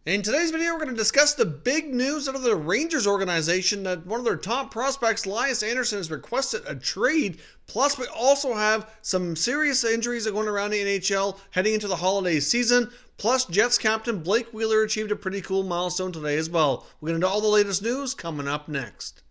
In today's video, we're going to discuss the big news out of the Rangers organization that one of their top prospects, Lias Andersson, has requested a trade. Plus, we also have some serious injuries going around the NHL heading into the holiday season. Plus, Jets captain Blake Wheeler achieved a pretty cool milestone today as well. We're going to know all the latest news coming up next.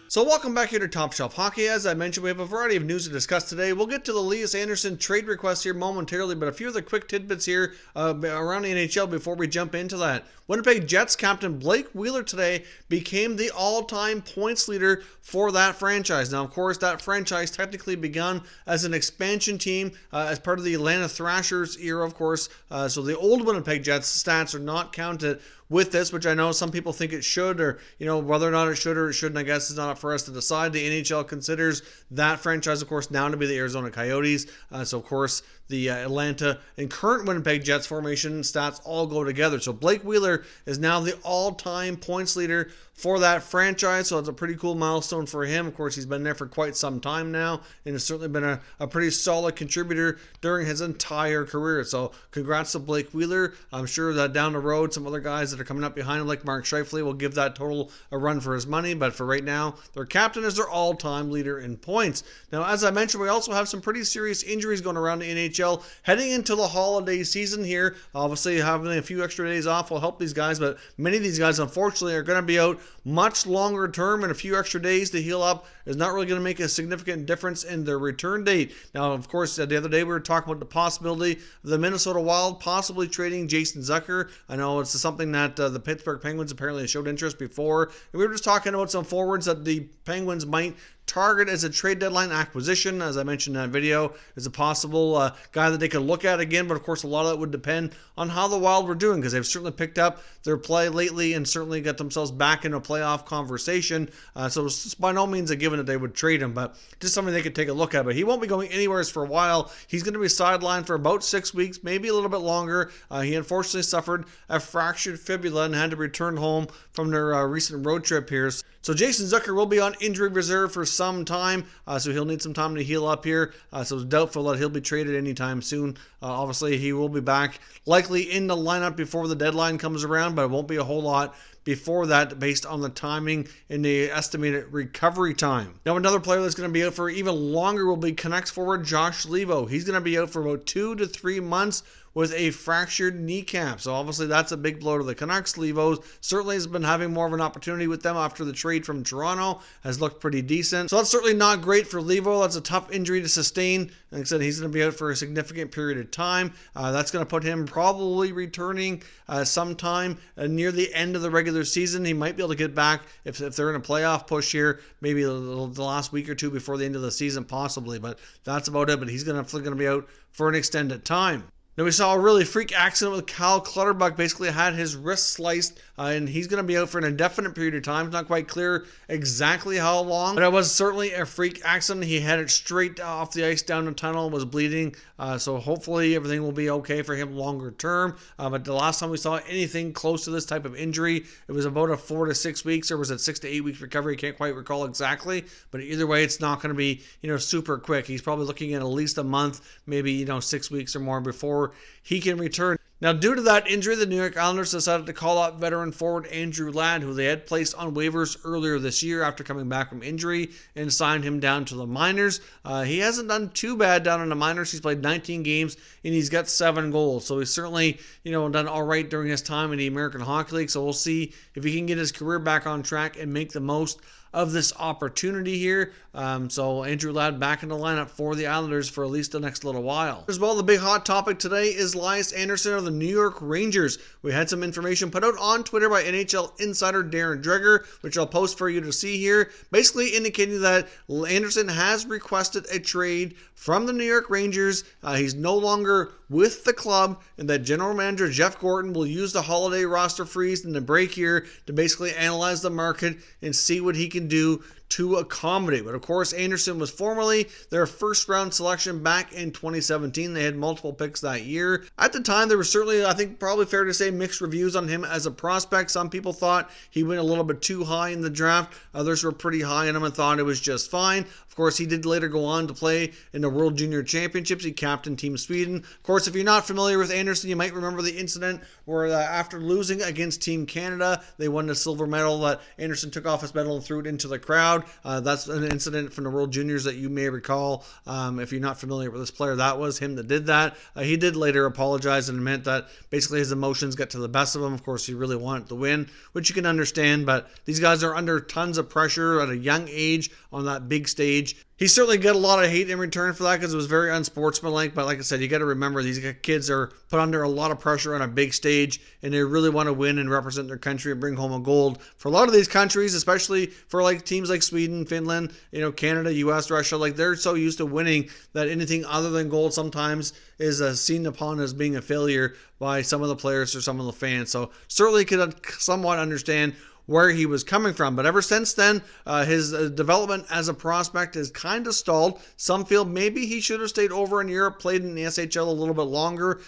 So welcome back here to Top Shelf Hockey. As I mentioned, we have a variety of news to discuss today. We'll get to the Lias Andersson trade request here momentarily, but a few of the quick tidbits here around the NHL before we jump into that. Winnipeg Jets captain Blake Wheeler today became the all-time points leader for that franchise. Now, of course, that franchise technically begun as an expansion team as part of the Atlanta Thrashers era, of course. So the old Winnipeg Jets stats are not counted with this, which I know some people think it should, or whether or not it should or it shouldn't, I guess is not up for us to decide. The NHL considers that franchise, of course, now to be the Arizona Coyotes. So, of course, the Atlanta and current Winnipeg Jets formation stats all go together. So Blake Wheeler is now the all-time points leader for that franchise, so it's a pretty cool milestone for him. Of course, he's been there for quite some time now, and has certainly been a pretty solid contributor during his entire career. So congrats to Blake Wheeler. I'm sure that down the road, some other guys that are coming up behind him, like Mark Scheifele, will give that total a run for his money, but for right now, their captain is their all-time leader in points. Now, as I mentioned, we also have some pretty serious injuries going around the NHL heading into the holiday season here. Obviously, having a few extra days off will help these guys, but many of these guys, unfortunately, are going to be out much longer term, and a few extra days to heal up is not really going to make a significant difference in their return date. Now, of course, the other day we were talking about the possibility of the Minnesota Wild possibly trading Jason Zucker. I know it's something that the Pittsburgh Penguins apparently showed interest before, and we were just talking about some forwards that the Penguins might target as a trade deadline acquisition. As I mentioned in that video, is a possible guy that they could look at again, but of course a lot of that would depend on how the Wild were doing, because they've certainly picked up their play lately and certainly got themselves back in a playoff conversation. So it's by no means a given that they would trade him, but just something they could take a look at. But he won't be going anywhere for a while. He's going to be sidelined for about 6 weeks, maybe a little bit longer. He unfortunately suffered a fractured fibula and had to return home from their recent road trip here. So Jason Zucker will be on injury reserve for some time, so he'll need some time to heal up here. So it's doubtful that he'll be traded anytime soon. Obviously, he will be back likely in the lineup before the deadline comes around, but it won't be a whole lot before that based on the timing and the estimated recovery time. Now, another player that's going to be out for even longer will be Canucks forward Josh Leivo. He's going to be out for about 2 to 3 months with a fractured kneecap. So obviously that's a big blow to the Canucks. Leivo certainly has been having more of an opportunity with them after the trade from Toronto. Has looked pretty decent. So that's certainly not great for Leivo. That's a tough injury to sustain. Like I said, he's going to be out for a significant period of time. That's going to put him probably returning sometime near the end of the regular season. He might be able to get back if they're in a playoff push here, maybe the last week or two before the end of the season possibly. But that's about it. But he's going to be out for an extended time. Now, we saw a really freak accident with Kyle Clutterbuck. Basically had his wrist sliced, and he's going to be out for an indefinite period of time. It's not quite clear exactly how long, but it was certainly a freak accident. He had it straight off the ice down the tunnel, was bleeding, so hopefully everything will be okay for him longer term. But the last time we saw anything close to this type of injury, it was about a 4 to 6 weeks, or was it 6 to 8 weeks recovery? I can't quite recall exactly, but either way, it's not going to be super quick. He's probably looking at least a month, maybe 6 weeks or more before he can return. Now, due to that injury, the New York Islanders decided to call up veteran forward Andrew Ladd, who they had placed on waivers earlier this year after coming back from injury, and signed him down to the minors. He hasn't done too bad down in the minors. He's played 19 games, and he's got 7 goals. So he's certainly, done all right during his time in the American Hockey League. So we'll see if he can get his career back on track and make the most of this opportunity here. So Andrew Ladd back in the lineup for the Islanders for at least the next little while. As well, the big hot topic today is Lias Andersson of the New York Rangers. We had some information put out on Twitter by NHL insider Darren Dreger, which I'll post for you to see here, basically indicating that Andersson has requested a trade from the New York Rangers. He's no longer with the club, and that general manager Jeff Gordon will use the holiday roster freeze and the break here to basically analyze the market and see what he can do to accommodate. But of course, Andersson was formerly their first round selection back in 2017. They had multiple picks that year. At the time, there was certainly, I think, probably fair to say, mixed reviews on him as a prospect. Some people thought he went a little bit too high in the draft. Others were pretty high on him and thought it was just fine. Of course, he did later go on to play in the World Junior Championships. He captained Team Sweden. Of course, if you're not familiar with Andersson, you might remember the incident where after losing against Team Canada, they won the silver medal, that Andersson took off his medal and threw it into the crowd. That's an incident from the World Juniors that you may recall. If you're not familiar with this player, that was him that did that. He did later apologize and admit that basically his emotions got to the best of him. Of course, he really wanted to win, which you can understand, but these guys are under tons of pressure at a young age on that big stage. He certainly got a lot of hate in return for that because it was very unsportsmanlike. But like I said, you got to remember these kids are put under a lot of pressure on a big stage, and they really want to win and represent their country and bring home a gold. For a lot of these countries, especially for like teams like Sweden, Finland, Canada, US, Russia, like they're so used to winning that anything other than gold sometimes is seen upon as being a failure by some of the players or some of the fans. So certainly could somewhat understand where he was coming from. But ever since then, his development as a prospect has kind of stalled. Some feel maybe he should have stayed over in Europe, played in the SHL a little bit longer,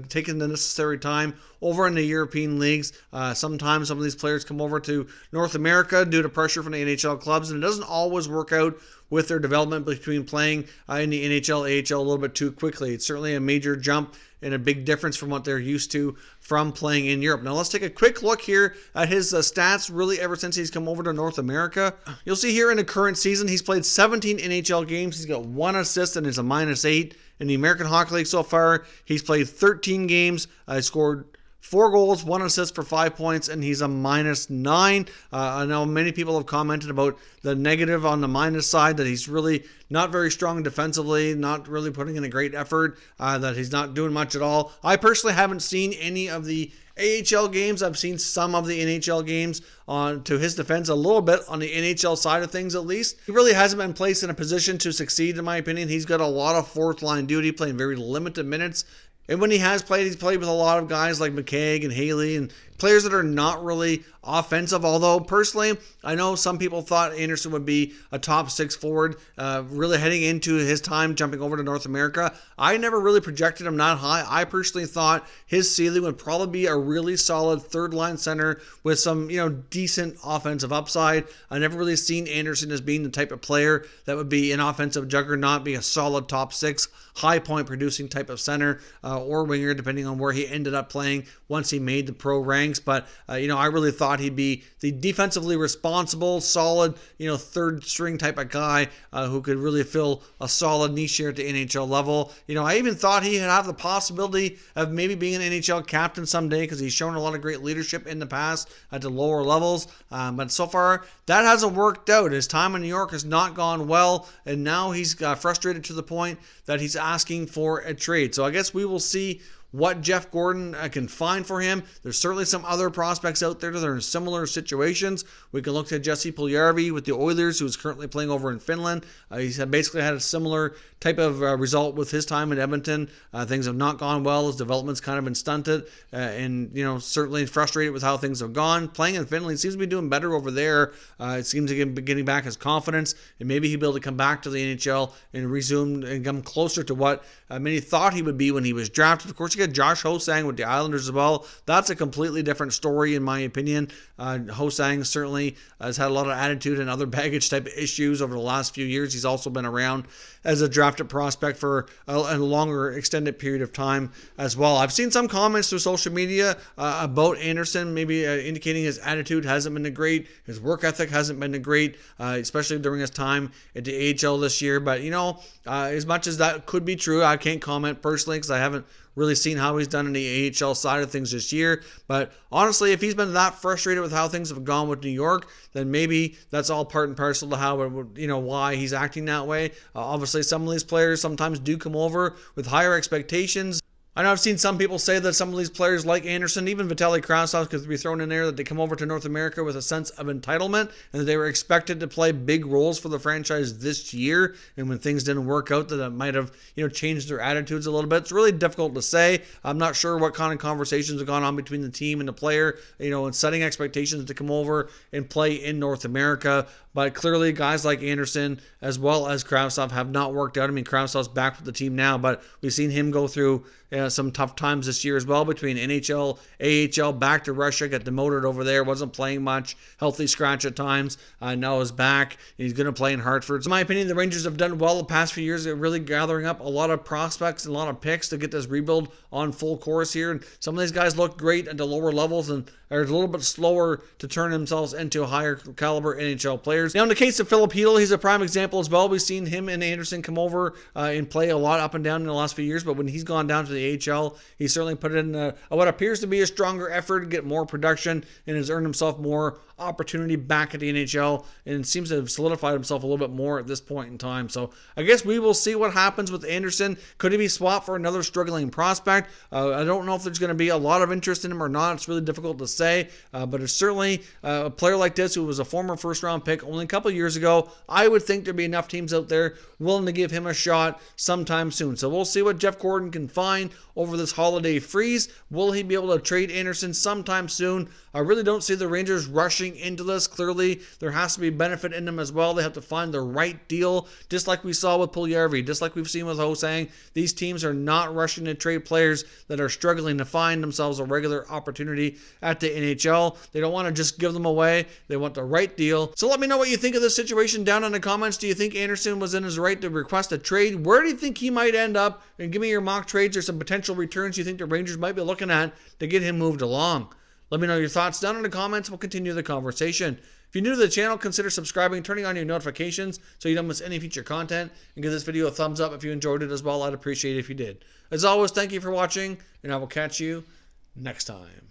taken the necessary time over in the European leagues. Sometimes some of these players come over to North America due to pressure from the NHL clubs, and it doesn't always work out with their development between playing in the NHL, AHL a little bit too quickly. It's certainly a major jump and a big difference from what they're used to from playing in Europe. Now let's take a quick look here at his stats really ever since he's come over to North America. You'll see here in the current season, he's played 17 NHL games. He's got 1 assist and is a -8. In the American Hockey League so far, he's played 13 games, scored 4 goals, 1 assist for 5 points, and he's a -9. I know many people have commented about the negative on the minus side, that he's really not very strong defensively, not really putting in a great effort, that he's not doing much at all. I personally haven't seen any of the AHL games. I've seen some of the NHL games on to his defense, a little bit on the NHL side of things at least. He really hasn't been placed in a position to succeed, in my opinion. He's got a lot of fourth line duty, playing very limited minutes. And when he has played, he's played with a lot of guys like McKegg and Haley and players that are not really offensive. Although, personally, I know some people thought Andersson would be a top 6 forward, really heading into his time jumping over to North America. I never really projected him that high. I personally thought his ceiling would probably be a really solid third-line center with some, decent offensive upside. I never really seen Andersson as being the type of player that would be an offensive juggernaut, be a solid top 6, high-point producing type of center or winger, depending on where he ended up playing once he made the pro ranks. But, I really thought he'd be the defensively responsible, solid, third string type of guy who could really fill a solid niche here at the NHL level. I even thought he'd have the possibility of maybe being an NHL captain someday, because he's shown a lot of great leadership in the past at the lower levels. But so far, that hasn't worked out. His time in New York has not gone well, and now he's frustrated to the point that he's asking for a trade. So I guess we will see what Jeff Gordon can find for him. There's certainly some other prospects out there that are in similar situations. We can look at Jesse Puljujärvi with the Oilers, who is currently playing over in Finland. He's basically had a similar type of result with his time in Edmonton. Things have not gone well. His development's kind of been stunted, and certainly frustrated with how things have gone. Playing in Finland, he seems to be doing better over there. It seems to be getting back his confidence, and maybe he'll be able to come back to the NHL and resume and come closer to what many thought he would be when he was drafted. Of course, you got Josh Ho-Sang with the Islanders as well. That's a completely different story, in my opinion. Ho-Sang certainly has had a lot of attitude and other baggage type of issues over the last few years. He's also been around as a drafted prospect for a longer extended period of time as well. I've seen some comments through social media about Andersson, maybe indicating his attitude hasn't been great, his work ethic hasn't been great, especially during his time at the AHL this year. But as much as that could be true, I can't comment personally because I haven't really seen how he's done in the AHL side of things this year. But honestly, if he's been that frustrated with how things have gone with New York, then maybe that's all part and parcel to how why he's acting that way. Obviously, some of these players sometimes do come over with higher expectations. I know I've seen some people say that some of these players like Andersson, even Vitaly Kravtsov, could be thrown in there, that they come over to North America with a sense of entitlement and that they were expected to play big roles for the franchise this year. And when things didn't work out, that it might have, changed their attitudes a little bit. It's really difficult to say. I'm not sure what kind of conversations have gone on between the team and the player, and setting expectations to come over and play in North America. But clearly, guys like Andersson as well as Kravtsov have not worked out. I mean, Kravtsov's back with the team now, but we've seen him go through some tough times this year as well, between NHL, AHL, back to Russia, got demoted over there, wasn't playing much, healthy scratch at times. Now is back. He's going to play in Hartford. So in my opinion, the Rangers have done well the past few years. They're really gathering up a lot of prospects and a lot of picks to get this rebuild on full course here. And some of these guys look great at the lower levels and are a little bit slower to turn themselves into higher caliber NHL players. Now, in the case of Philip Hedl, he's a prime example as well. We've seen him and Andersson come over and play a lot up and down in the last few years, but when he's gone down to the AHL, he certainly put in what appears to be a stronger effort to get more production and has earned himself more opportunity back at the NHL and seems to have solidified himself a little bit more at this point in time. So I guess we will see what happens with Andersson. Could he be swapped for another struggling prospect? I don't know if there's going to be a lot of interest in him or not. It's really difficult to say, but it's certainly a player like this who was a former first-round pick only a couple years ago. I would think there'd be enough teams out there willing to give him a shot sometime soon. So we'll see what Jeff Gordon can find over this holiday freeze. Will he be able to trade Andersson sometime soon? I really don't see the Rangers rushing into this. Clearly, there has to be benefit in them as well. They have to find the right deal, just like we saw with Puljujarvi, just like we've seen with Hosang. These teams are not rushing to trade players that are struggling to find themselves a regular opportunity at the NHL. They don't want to just give them away. They want the right deal. So let me know what you think of this situation down in the comments. Do you think Andersson was in his right to request a trade? Where do you think he might end up? And give me your mock trades or some potential returns you think the Rangers might be looking at to get him moved along. Let me know your thoughts down in the comments. We'll continue the conversation. If you're new to the channel, consider subscribing, turning on your notifications so you don't miss any future content, and give this video a thumbs up if you enjoyed it as well. I'd appreciate it if you did. As always, thank you for watching, and I will catch you next time.